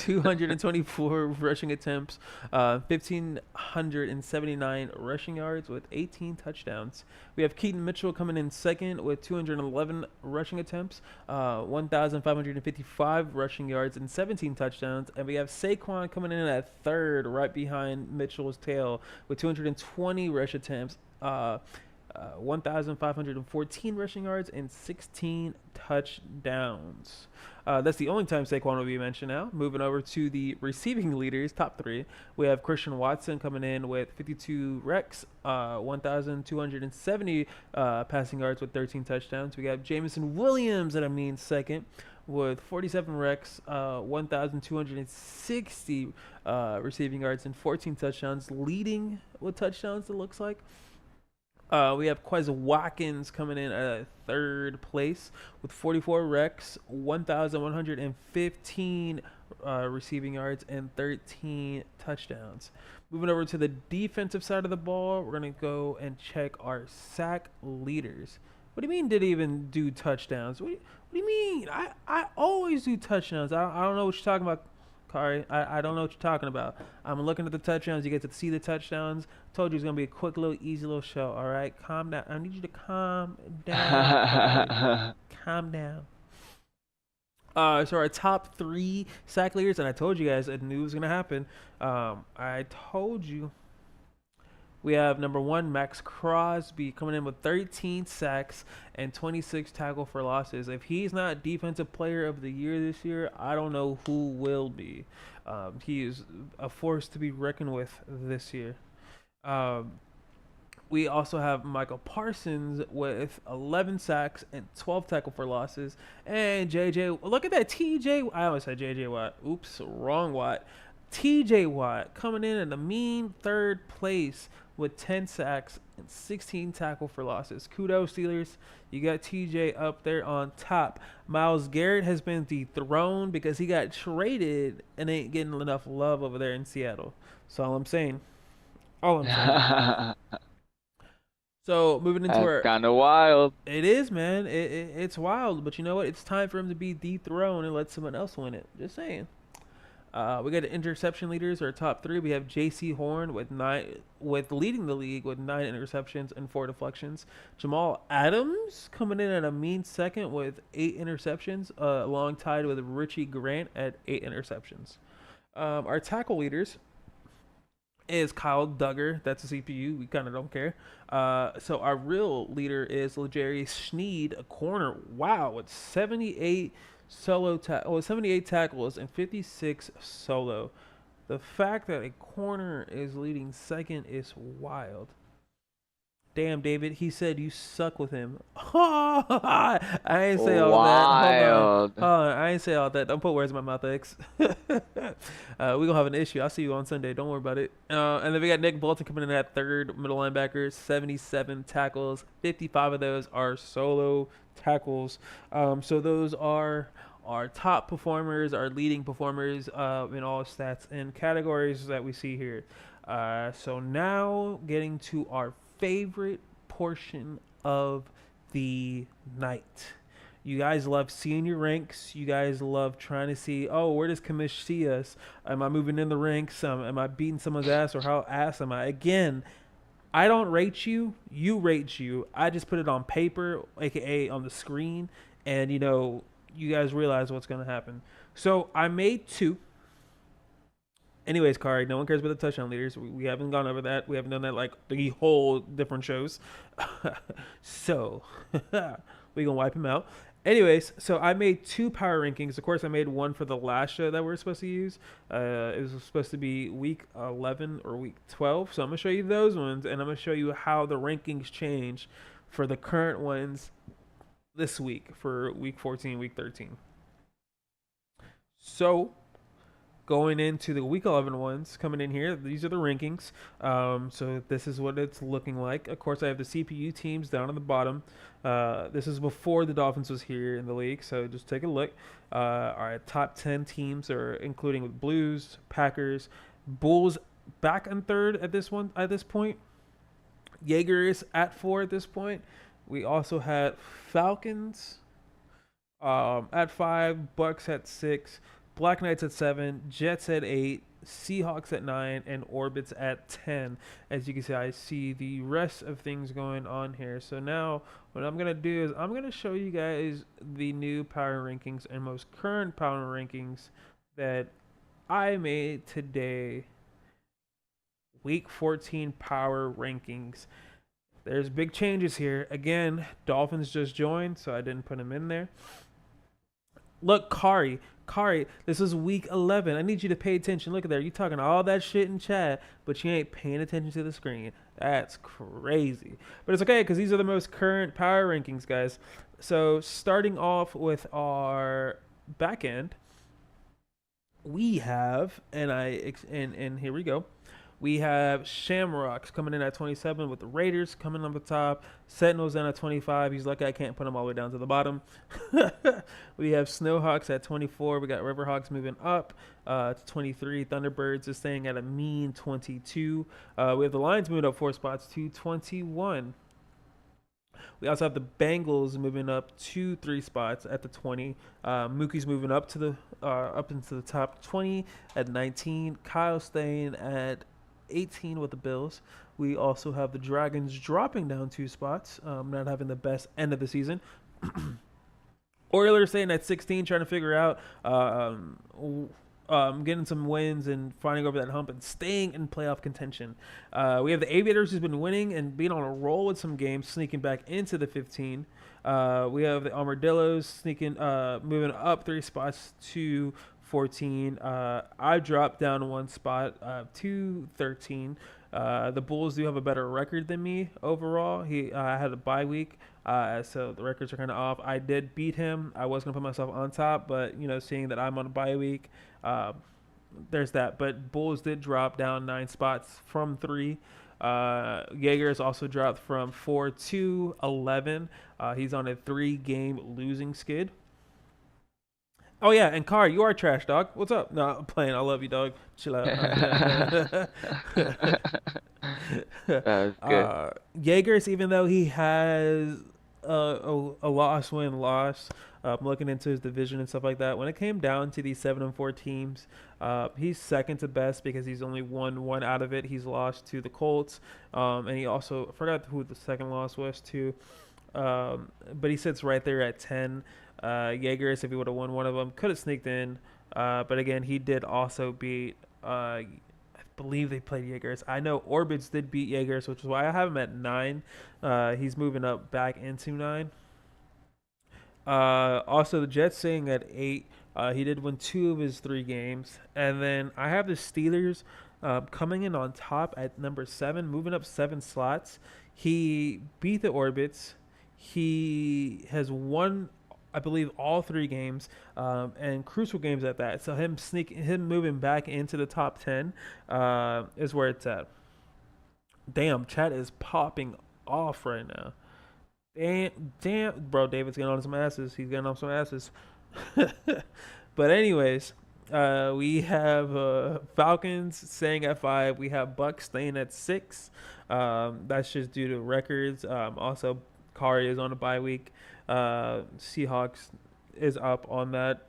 224 rushing attempts, 1,579 rushing yards with 18 touchdowns. We have Keaton Mitchell coming in second with 211 rushing attempts, 1,555 rushing yards and 17 touchdowns. And we have Saquon coming in at third, right behind Mitchell's tail with 220 rush attempts. 1,514 rushing yards and 16 touchdowns. That's the only time Saquon will be mentioned now. Moving over to the receiving leaders, top three. We have Christian Watson coming in with 52 recs, 1,270 passing yards with 13 touchdowns. We have Jamison Williams at a mean second with 47 recs, 1,260 receiving yards and 14 touchdowns, leading with touchdowns, it looks like. We have Quez Watkins coming in at third place with 44 recs, 1,115 receiving yards, and 13 touchdowns. Moving over to the defensive side of the ball, we're going to go and check our sack leaders. What do you mean, did he even do touchdowns? What do you mean? I always do touchdowns. I don't know what you're talking about, Kari. I don't know what you're talking about. I'm looking at the touchdowns. You get to see the touchdowns. Told you it's gonna be a quick little, easy little show. All right, calm down. I need you to calm down, Kari. Calm down. So our top three sack leaders, and I told you guys I knew it was gonna happen. I told you we have number one, Max Crosby, coming in with 13 sacks and 26 tackle for losses. If he's not Defensive Player of the Year this year, I don't know who will be. He is a force to be reckoned with this year. Um, we also have Michael Parsons with 11 sacks and 12 tackle for losses. And JJ, look at that TJ. I always said JJ Watt. Oops, wrong Watt. TJ Watt coming in at a mean third place with 10 sacks and 16 tackle for losses. Kudos, Steelers. You got TJ up there on top. Myles Garrett has been dethroned because he got traded and ain't getting enough love over there in Seattle. That's all I'm saying. All I'm saying. So moving into That's our, kind of wild. it is, man. It's wild, but you know what? It's time for him to be dethroned and let someone else win it. Just saying. We got interception leaders, our top three. We have J.C. Horn with leading the league with 9 interceptions and 4 deflections. Jamal Adams coming in at a mean second with 8 interceptions, along tied with Richie Grant at 8 interceptions. Our tackle leaders is Kyle Duggar. That's a CPU. We kind of don't care. So our real leader is L'Jarius Sneed, a corner. Wow, with 78 78 tackles and 56 solo. The fact that a corner is leading second is wild. Damn, David, he said you suck with him. I ain't say all that. Wild. Hold on. I ain't say all that. Don't put words in my mouth, X. We gonna have an issue. I'll see you on Sunday. Don't worry about it. And then we got Nick Bolton coming in at third, middle linebacker, 77 tackles. 55 of those are solo tackles. So those are our top performers, our leading performers in all stats and categories that we see here. So now getting to our favorite portion of the night. You guys love seeing your ranks. You guys love trying to see, oh, where does Kamish see us? Am I moving in the ranks? Am I beating someone's ass, or how ass am I? Again, I don't rate you. You rate you. I just put it on paper, aka on the screen, and you guys realize what's gonna happen. So I made two. Anyways, Kari, no one cares about the touchdown leaders. We haven't gone over that. We haven't done that like the whole different shows. So we gonna wipe him out. Anyways, so I made two power rankings. Of course, I made one for the last show that we are supposed to use. It was supposed to be week 11 or week 12. So I'm gonna show you those ones, and I'm gonna show you how the rankings change for the current ones this week for week 14, week 13. So going into the week 11 ones coming in here, these are the rankings. So this is what it's looking like. Of course, I have the CPU teams down on the bottom. This is before the Dolphins was here in the league, so just take a look. Our top 10 teams are including Blues, Packers, Bulls back in third at this point. Jaegers at 4 at this point. We also had Falcons at 5, Bucks at 6, Black Knights at 7, Jets at 8, Seahawks at 9, and Orbits at 10. As you can see, I see the rest of things going on here. So now what I'm going to do is I'm going to show you guys the new power rankings and most current power rankings that I made today. Week 14 power rankings. There's big changes here. Again, Dolphins just joined, so I didn't put them in there. Look, Kari, this is week 11. I need you to pay attention. Look at there. You talking all that shit in chat, but you ain't paying attention to the screen. That's crazy. But it's okay, because these are the most current power rankings, guys. So starting off with our back end, we have, and here we go. We have Shamrocks coming in at 27 with the Raiders coming on the top. Sentinels in at 25. He's lucky I can't put him all the way down to the bottom. We have Snowhawks at 24. We got Riverhawks moving up to 23. Thunderbirds is staying at a mean 22. We have the Lions moving up 4 spots to 21. We also have the Bengals moving up 2-3 spots at the 20. Mookie's moving up to the up into the top 20 at 19. Kyle staying at 18 with the Bills. We also have the Dragons dropping down 2 spots, not having the best end of the season. Oilers staying at 16, trying to figure out getting some wins and finding over that hump and staying in playoff contention. We have the Aviators, who's been winning and being on a roll with some games, sneaking back into the 15. We have the Armadillos moving up 3 spots to 14. I dropped down 1 spot to 13. The Bulls do have a better record than me overall. I had a bye week, so the records are kind of off. I did beat him. I was going to put myself on top, but, seeing that I'm on a bye week, there's that. But Bulls did drop down 9 spots from 3. Jaegers also dropped from 4 to 11. He's on a 3-game losing skid. Oh yeah, and Car, you are trash, dog. What's up? No, I'm playing. I love you, dog. Chill out. That was good. Jaegers, even though he has a loss, looking into his division and stuff like that. When it came down to these 7-4 teams, he's second to best because he's only won 1 out of it. He's lost to the Colts, and he also I forgot who the second loss was to, but he sits right there at 10. Jaegers, if he would have won one of them, could have sneaked in. But again, he did also beat, I believe they played Jaegers. I know Orbits did beat Jaegers, which is why I have him at 9. He's moving up back into 9. Also, the Jets staying at 8. He did win 2 of his 3 games. And then I have the Steelers coming in on top at number 7, moving up 7 slots. He beat the Orbits. He has won, I believe, all 3 games, and crucial games at that. So him moving back into the top 10 is where it's at. Damn, chat is popping off right now. Damn, bro, David's getting on some asses. He's getting on some asses. But anyways, we have Falcons staying at 5. We have Bucks staying at 6. That's just due to records. Also, Kari is on a bye week. Seahawks is up on that,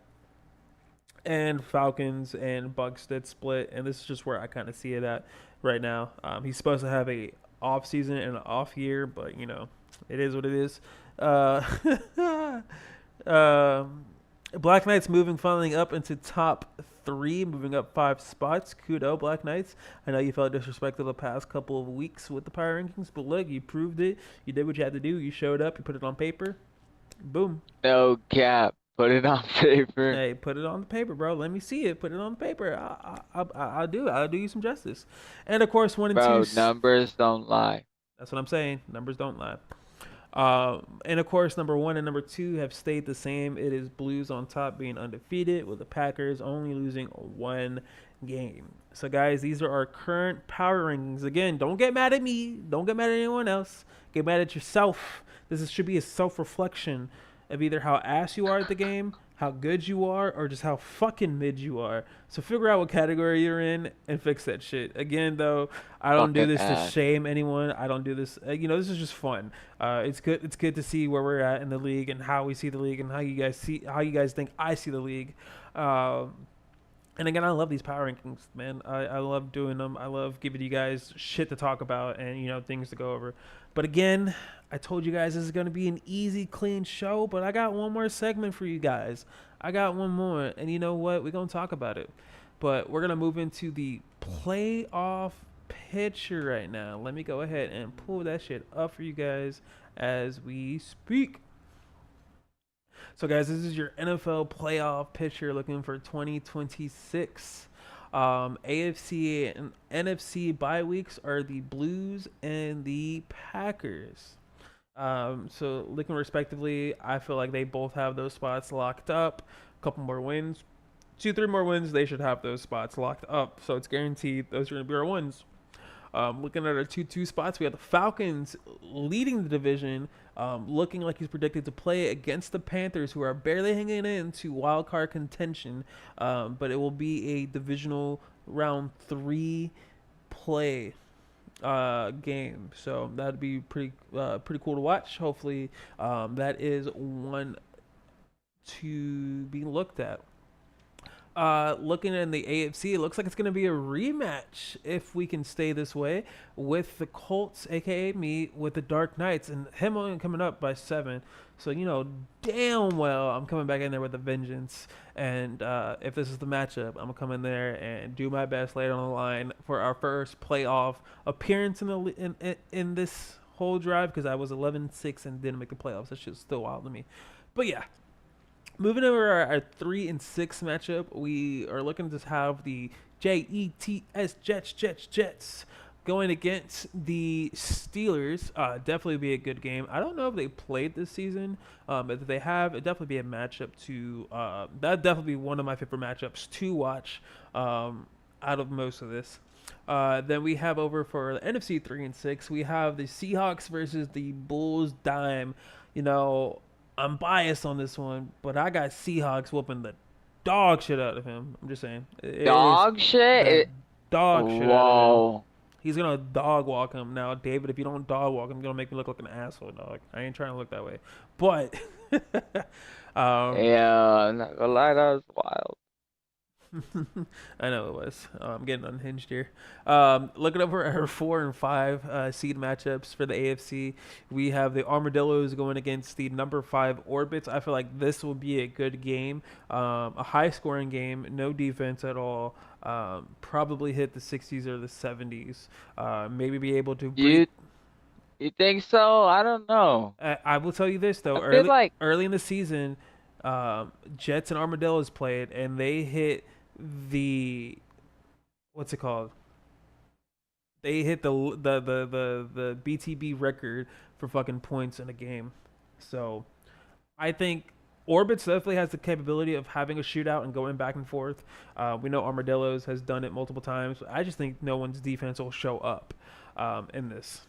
and Falcons and Bucks did split, and this is just where I kind of see it at right now. He's supposed to have a off season and an off year, but it is what it is. Uh, um, Black Knights moving finally up into top three, moving up 5 spots. Kudo, Black Knights. I know you felt disrespected the past couple of weeks with the power rankings, but look, you proved it. You did what you had to do. You showed up. You put it on paper. Boom. No cap. Put it on paper. Hey, put it on the paper, bro. Let me see it. Put it on the paper. I'll do it. I'll do you some justice. And of course, one and two. Bro, numbers don't lie. That's what I'm saying. Numbers don't lie. And of course, number one and number two have stayed the same. It is Blues on top, being undefeated, with the Packers only losing one game. So, guys, these are our current power rankings. Again, don't get mad at me. Don't get mad at anyone else. Get mad at yourself. Should be a self-reflection of either how ass you are at the game, how good you are, or just how fucking mid you are. So figure out what category you're in and fix that shit. Again, though, I don't do Fucking this to ass. shame anyone. I don't do this. This is just fun. It's good. It's good to see where we're at in the league and how we see the league and how you guys think I see the league. And again, I love these power rankings, man. I love doing them. I love giving you guys shit to talk about and things to go over. But again, I told you guys this is gonna be an easy, clean show. But I got one more segment for you guys. I got one more, and you know what? We're gonna talk about it. But we're gonna move into the playoff picture right now. Let me go ahead and pull that shit up for you guys as we speak. So, guys, this is your NFL playoff picture looking for 2026. AFC and NFC bye weeks are the Blues and the Packers. So, looking respectively, I feel like they both have those spots locked up. A couple more wins. 2, 3 more wins, they should have those spots locked up. So, it's guaranteed those are going to be our wins. Looking at our 2-2 spots, we have the Falcons leading the division, looking like he's predicted to play against the Panthers, who are barely hanging in to wild card contention. But it will be a divisional round 3 play game, so that'd be pretty cool to watch. Hopefully, that is one to be looked at. Looking in the AFC, it looks like it's going to be a rematch if we can stay this way with the Colts, aka me, with the Dark Knights, and him only coming up by 7. So damn well I'm coming back in there with a vengeance. And if this is the matchup, I'm gonna come in there and do my best later on the line for our first playoff appearance in this whole drive, because I was 11-6 and didn't make the playoffs. That shit's still wild to me. But yeah, moving over our 3-6 matchup, we are looking to have the Jets going against the Steelers. Definitely be a good game. I don't know if they played this season. If they have, it'd definitely be a matchup to. That'd definitely be one of my favorite matchups to watch. Out of most of this. Then we have over for the NFC 3-6. We have the Seahawks versus the Bulls dime. I'm biased on this one, but I got Seahawks whooping the dog shit out of him. I'm just saying. It is Dog shit? the dog shit out of him. Whoa. He's gonna dog walk him. Now, David, if you don't dog walk him, you're gonna make me look like an asshole, dog. I ain't trying to look that way. But Yeah, I'm not gonna lie, that was wild. I know it was. I'm getting unhinged here. Looking over our 4 and 5 seed matchups for the AFC, we have the Armadillos going against the number 5 Orbits. I feel like this will be a good game, a high-scoring game, no defense at all. Probably hit the 60s or the 70s. Maybe be able to breathe. You think so? I don't know. I will tell you this though. I feel like Early in the season, Jets and Armadillos played, and they hit the what's it called? They hit the BTB record for fucking points in a game. So I think Orbits definitely has the capability of having a shootout and going back and forth. We know Armadillos has done it multiple times. I just think no one's defense will show up in this.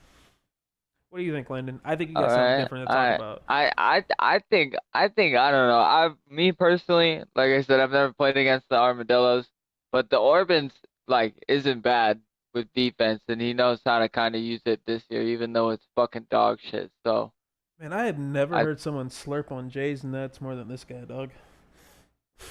What do you think, Landon? I think you got something alright. different to talk about. I think I don't know. Me personally, like I said, I've never played against the Armadillos, but the Orbans like isn't bad with defense, and he knows how to kind of use it this year, even though it's fucking dog shit. So Man, I have never I heard someone slurp on Jay's nuts more than this guy, dog.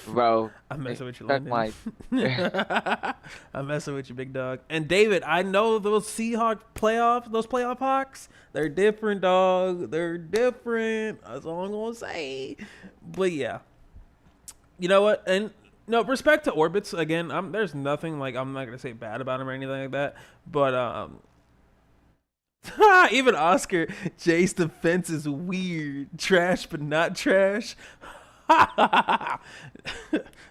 bro, I'm messing with you, suck Landon. my. I'm messing with you, big dog. And David, I know those Seahawks playoffs, those playoff Hawks, they're different, dog. They're different. That's all I'm gonna say. But yeah, you know what? And no, respect to Orbits again. There's nothing like I'm not gonna say bad about him or anything like that. But even Oscar, Jay's defense is weird, trash but not trash.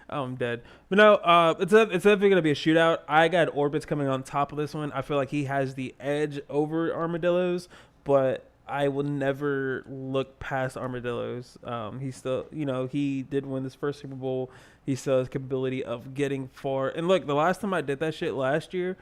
I'm dead. But no, it's definitely gonna be a shootout. I got Orbits coming on top of this one. I feel like he has the edge over Armadillos, but I will never look past Armadillos. He still, he did win this first Super Bowl. He still has capability of getting far. And look, the last time I did that shit last year,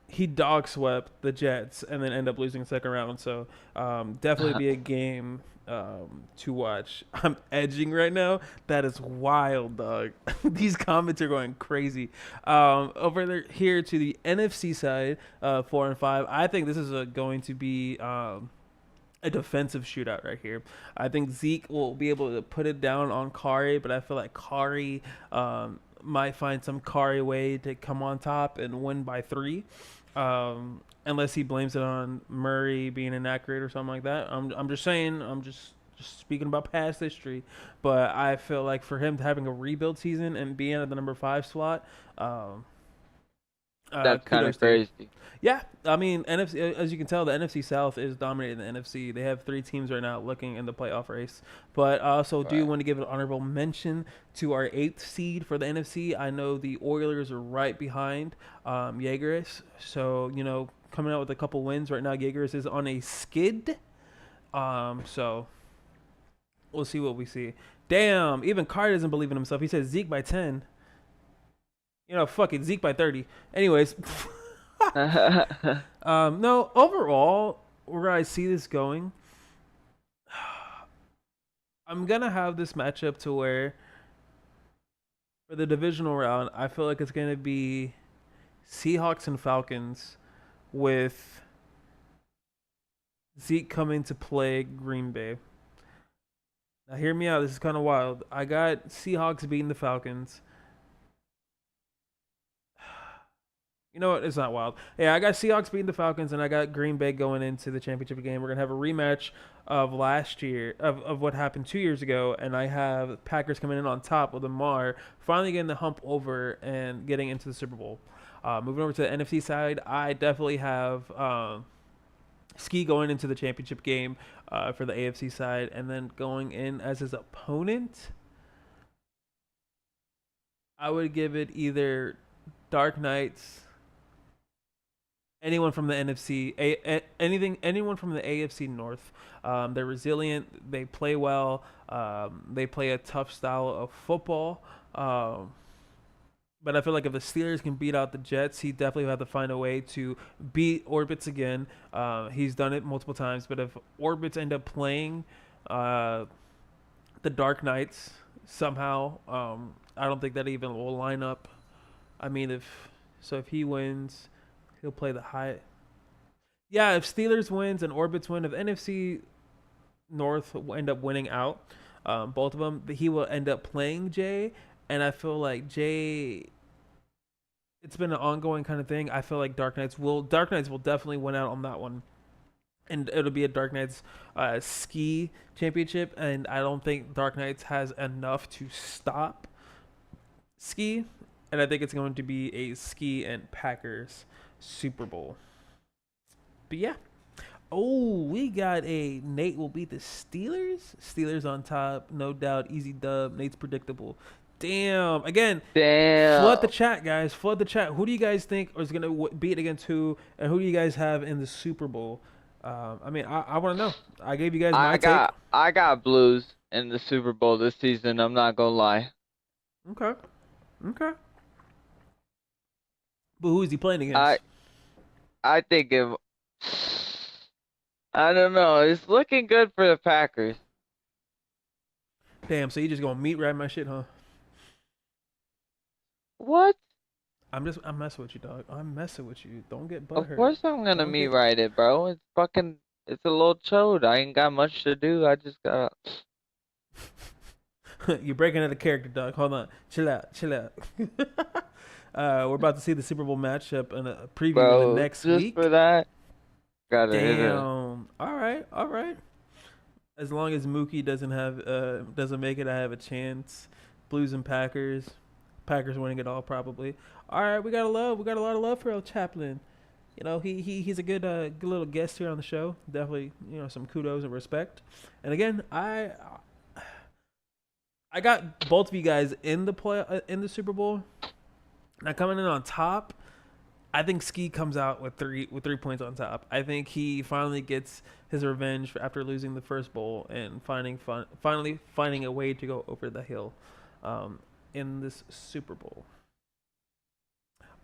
he dog swept the Jets and then end up losing the second round. So definitely be a game to watch. I'm edging right now. That is wild, dog. These comments are going crazy. Over there, here to the NFC side, 4 and 5. I think this is going to be a defensive shootout right here. I think Zeke will be able to put it down on Kari, but I feel like Kari might find some Kari way to come on top and win by 3. Unless he blames it on Murray being inaccurate or something like that. I'm just saying. I'm just speaking about past history. But I feel like for him having a rebuild season and being at the number 5 slot, That's kind kudos of to you. crazy. Yeah, I mean, NFC. As you can tell, the NFC South is dominating the NFC. They have 3 teams right now looking in the playoff race. But I also do Right. want to give an honorable mention to our 8th seed for the NFC. I know the Oilers are right behind Jaegers. So coming out with a couple wins right now. Jaegers is on a skid. So we'll see what we see. Damn, even Carr doesn't believe in himself. He says Zeke by 10. Fuck it, Zeke by 30. Anyways. No, overall, where I see this going, I'm gonna have this matchup to where for the divisional round, I feel like it's gonna be Seahawks and Falcons with Zeke coming to play Green Bay. Now, hear me out. This is kind of wild. I got Seahawks beating the Falcons. You know what? It's not wild. Yeah, I got Seahawks beating the Falcons, and I got Green Bay going into the championship game. We're gonna have a rematch of last year of what happened 2 years ago, and I have Packers coming in on top with Lamar finally getting the hump over and getting into the Super Bowl. Moving over to the NFC side, I definitely have Ski going into the championship game for the AFC side, and then going in as his opponent. I would give it either Dark Knights, anyone from the NFC, anyone from the AFC North. They're resilient. They play well. They play a tough style of football. But I feel like if the Steelers can beat out the Jets, he definitely will have to find a way to beat Orbits again. He's done it multiple times. But if Orbits end up playing the Dark Knights somehow, I don't think that even will line up. I mean, if he wins, he'll play the high. Yeah, if Steelers wins and Orbits win, if NFC North will end up winning out, both of them, he will end up playing Jay. And I feel like Jay, it's been an ongoing kind of thing. I feel like Dark Knights will definitely win out on that one, and it'll be a Dark Knights ski championship. And I don't think Dark Knights has enough to stop ski, and I think it's going to be a ski and Packers Super Bowl. But yeah. Oh, we got a Nate will beat the Steelers. Steelers on top, no doubt. Easy dub. Nate's predictable. Damn. Again, flood the Damn. chat, guys. Flood the chat. Who do you guys think is gonna beat against who, and who do you guys have in the Super Bowl? I mean, I want to know. I gave you guys my take. I got Blues in the Super Bowl this season. I'm not gonna lie. Okay. Okay. But who is he playing I against? I think if I don't know, it's looking good for the Packers. Damn. So you just gonna meet right my shit, huh? What? I'm messing with you, dog. I'm messing with you. Don't get Of butthurt. course I'm gonna Don't meet get right it, bro. It's fucking it's a little chode. I ain't got much to do. I just got You're breaking out of character, dog. Hold on. Chill out. Chill out. We're about to see the Super Bowl matchup and a preview in the bro. next Just week. for that, gotta hit a. Damn. All right. All right. As long as Mookie doesn't make it, I have a chance. Blues and Packers. Packers winning it all probably. All right, we got a lot of love for El Chaplin. You know, he's a good little guest here on the show. Definitely, some kudos and respect. And again, I got both of you guys in the Super Bowl. Now coming in on top, I think Ski comes out with 3 points on top. I think he finally gets his revenge after losing the first bowl and finally finding a way to go over the hill, in this Super Bowl.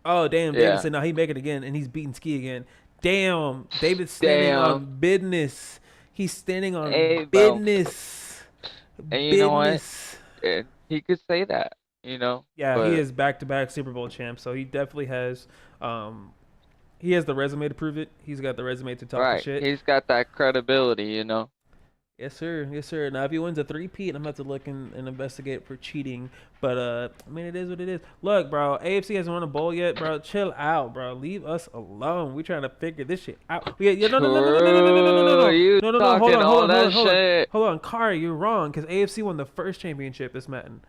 Oh damn, David Yeah. said no, he make it again and he's beating Ski again. Damn, David's standing Damn. on business. He's standing on Hey, bro. business. And you know what? Business. He could say that, Yeah, he but is back-to-back Super Bowl champ, so he definitely has. He has the resume to prove it. He's got the resume to talk the right, shit. he's got that credibility. Yes, sir. Yes, sir. Now, if he wins a three-peat, I'm about to look and investigate for cheating. But I mean, it is what it is. Look, bro, AFC hasn't won a bowl yet, bro. Chill out, bro. Leave us alone. We trying to figure this shit out. No, no, no, no, no, no, no, no, no, no, no, True, no, you no, no, no. Hold talking on, hold all on, hold that on, hold on, shit. hold on. Kari, you're wrong because AFC won the first championship this Madden.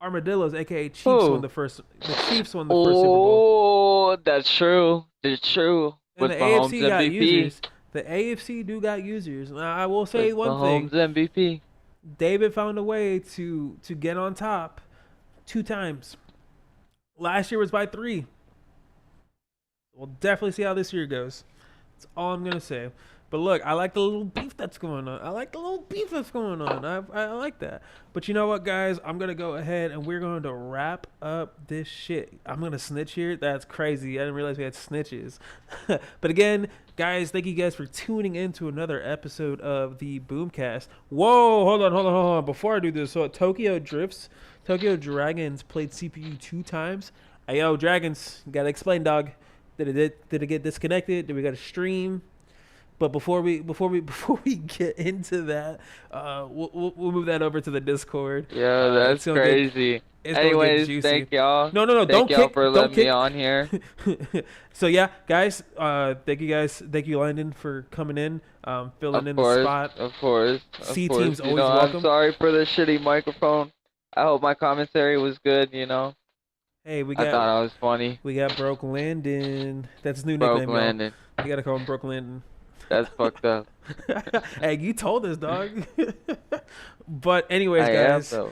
Armadillos, aka Chiefs, won Who? the first. The Chiefs won the first Super Bowl. Oh, that's true. That's true. And With the Mahomes AFC got MVP. users. The AFC do got users. Now, I will With say one thing. Mahomes MVP. David found a way to get on top 2 times. Last year was by 3. We'll definitely see how this year goes. That's all I'm gonna say. But look, I like the little beef that's going on. I like that. But you know what, guys? I'm gonna go ahead and we're going to wrap up this shit. I'm gonna snitch here. That's crazy. I didn't realize we had snitches. But again, guys, thank you guys for tuning in to another episode of the Boomcast. Whoa, hold on. Before I do this, so Tokyo Dragons played CPU 2 times. Hey, yo, Dragons, gotta explain, dog. Did it get disconnected? Did we got to stream? But before we get into that, we'll move that over to the Discord. Yeah, It's that's gonna get crazy. it's gonna get Anyways, juicy. thank y'all. No, Thank y'all for don't letting me kick. on here. So yeah, guys, thank you guys. Thank you, Landon, for coming in, filling in the spot. Of course. C team's always I'm welcome. sorry for the shitty microphone. I hope my commentary was good, Hey, I thought I was funny. we got Broke Landon. That's his new Broke nickname, Landon. y'all. You gotta call him Broke Landon. That's fucked up. Hey, you told us, dog. But anyways, I am, guys, though.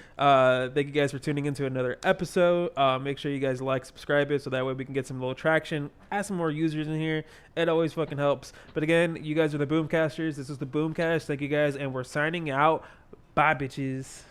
thank you guys for tuning into another episode. Make sure you guys like, subscribe it, so that way we can get some little traction, add some more users in here. It always fucking helps. But again, you guys are the Boomcasters. This is the Boomcast. Thank you guys, and we're signing out. Bye, bitches.